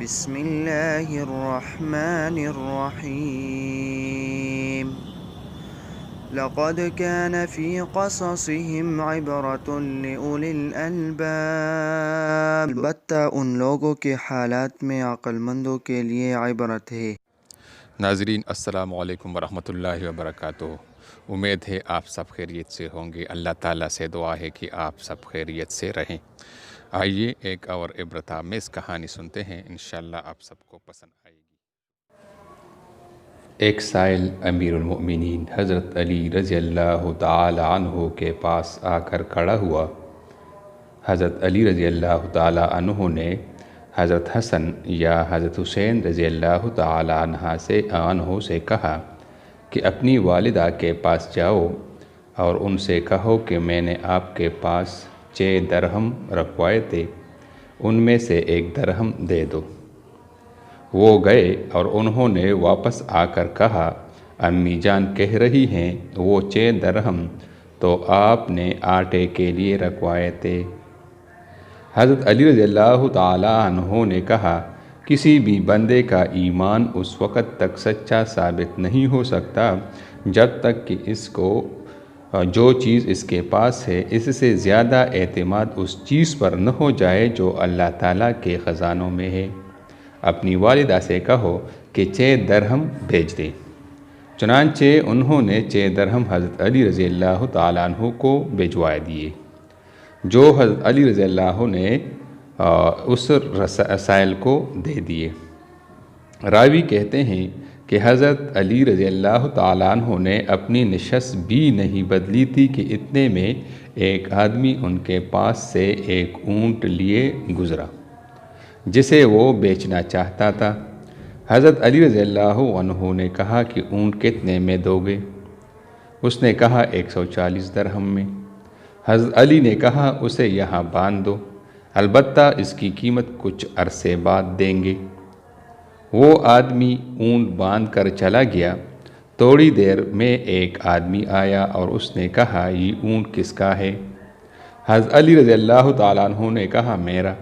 بسم اللہ الرحمن الرحیم لقد كان في قصصهم عبرة لأولي الألباب البتہ ان لوگوں کے حالات میں عقل مندوں کے لیے عبرت ہے۔ ناظرین السلام علیکم ورحمۃ اللہ وبرکاتہ۔ امید ہے آپ سب خیریت سے ہوں گے۔ اللہ تعالیٰ سے دعا ہے کہ آپ سب خیریت سے رہیں۔ آئیے ایک اور عبرت آمیز کہانی سنتے ہیں، انشاءاللہ آپ سب کو پسند آئے گی۔ ایک سائل امیر المؤمنین حضرت علی رضی اللہ تعالی عنہ کے پاس آ کر کھڑا ہوا۔ حضرت علی رضی اللہ تعالی عنہ نے حضرت حسن یا حضرت حسین رضی اللہ تعالی عنہ سے کہا کہ اپنی والدہ کے پاس جاؤ اور ان سے کہو کہ میں نے آپ کے پاس 6 درہم رکھوائے تھے، ان میں سے 1 درہم دے دو۔ وہ گئے اور انہوں نے واپس آ کر کہا، امی جان کہہ رہی ہیں وہ 6 درہم تو آپ نے آٹے کے لیے رکھوائے تھے۔ حضرت علی رضی اللہ تعالی عنہ نے کہا، کسی بھی بندے کا ایمان اس وقت تک سچا ثابت نہیں ہو سکتا جب تک کہ اس کو جو چیز اس کے پاس ہے اس سے زیادہ اعتماد اس چیز پر نہ ہو جائے جو اللہ تعالیٰ کے خزانوں میں ہے۔ اپنی والدہ سے کہو کہ 6 درہم بھیج دیں۔ چنانچہ انہوں نے 6 درہم حضرت علی رضی اللہ تعالی عنہ کو بھیجوا دیے، جو حضرت علی رضی اللہ نے اس سائل کو دے دیے۔ راوی کہتے ہیں کہ حضرت علی رضی اللہ تعالیٰ عنہ نے اپنی نشست بھی نہیں بدلی تھی کہ اتنے میں ایک آدمی ان کے پاس سے ایک اونٹ لیے گزرا جسے وہ بیچنا چاہتا تھا۔ حضرت علی رضی اللہ عنہ نے کہا کہ اونٹ کتنے میں دو گے؟ اس نے کہا 140 درہم میں۔ حضرت علی نے کہا اسے یہاں باندھ دو، البتہ اس کی قیمت کچھ عرصے بعد دیں گے۔ وہ آدمی اونٹ باندھ کر چلا گیا۔ تھوڑی دیر میں ایک آدمی آیا اور اس نے کہا، یہ اونٹ کس کا ہے؟ حضرت علی رضی اللہ تعالیٰ عنہ نے کہا، میرا۔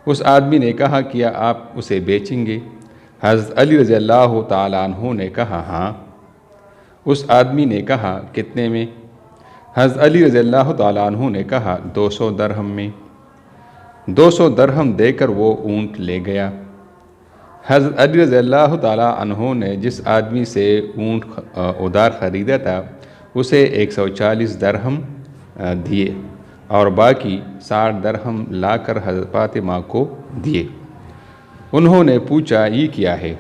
اس آدمی نے کہا، کیا آپ اسے بیچیں گے؟ حضرت علی رضی اللہ تعالیٰ عنہ نے کہا، ہاں۔ اس آدمی نے کہا، کتنے میں؟ حضرت علی رضی اللہ تعالیٰ عنہ نے کہا، 200 درہم میں۔ 200 درہم دے کر وہ اونٹ لے گیا۔ حضرت علی رضی اللہ تعالیٰ عنہ نے جس آدمی سے اونٹ ادھار خریدا تھا اسے 140 درہم دیے اور باقی 60 درہم لا کر حضرت فاطمہ کو دیے۔ انہوں نے پوچھا، یہ کیا ہے؟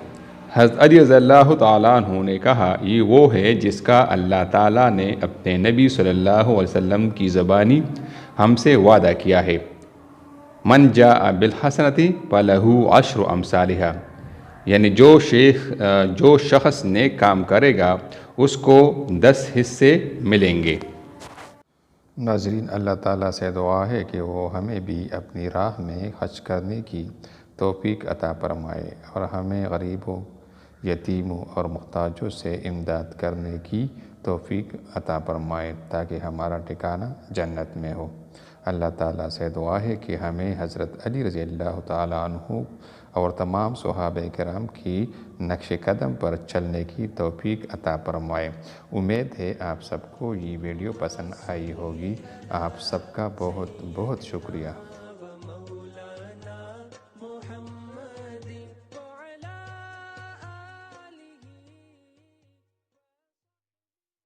حضرت علی رضی اللہ تعالیٰ عنہ نے کہا، یہ وہ ہے جس کا اللہ تعالیٰ نے اپنے نبی صلی اللہ علیہ وسلم کی زبانی ہم سے وعدہ کیا ہے، من جاء بالحسنۃ فلہ 10 امثالھا، یعنی جو شخص نیک کام کرے گا اس کو 10 حصے ملیں گے۔ ناظرین اللہ تعالیٰ سے دعا ہے کہ وہ ہمیں بھی اپنی راہ میں خرچ کرنے کی توفیق عطا فرمائے اور ہمیں غریبوں، یتیموں اور محتاجوں سے امداد کرنے کی توفیق عطا فرمائے تاکہ ہمارا ٹھکانہ جنت میں ہو۔ اللہ تعالیٰ سے دعا ہے کہ ہمیں حضرت علی رضی اللہ تعالیٰ عنہ اور تمام صحابہ کرام کی نقش قدم پر چلنے کی توفیق عطا فرمائے۔ امید ہے آپ سب کو یہ ویڈیو پسند آئی ہوگی۔ آپ سب کا بہت بہت شکریہ۔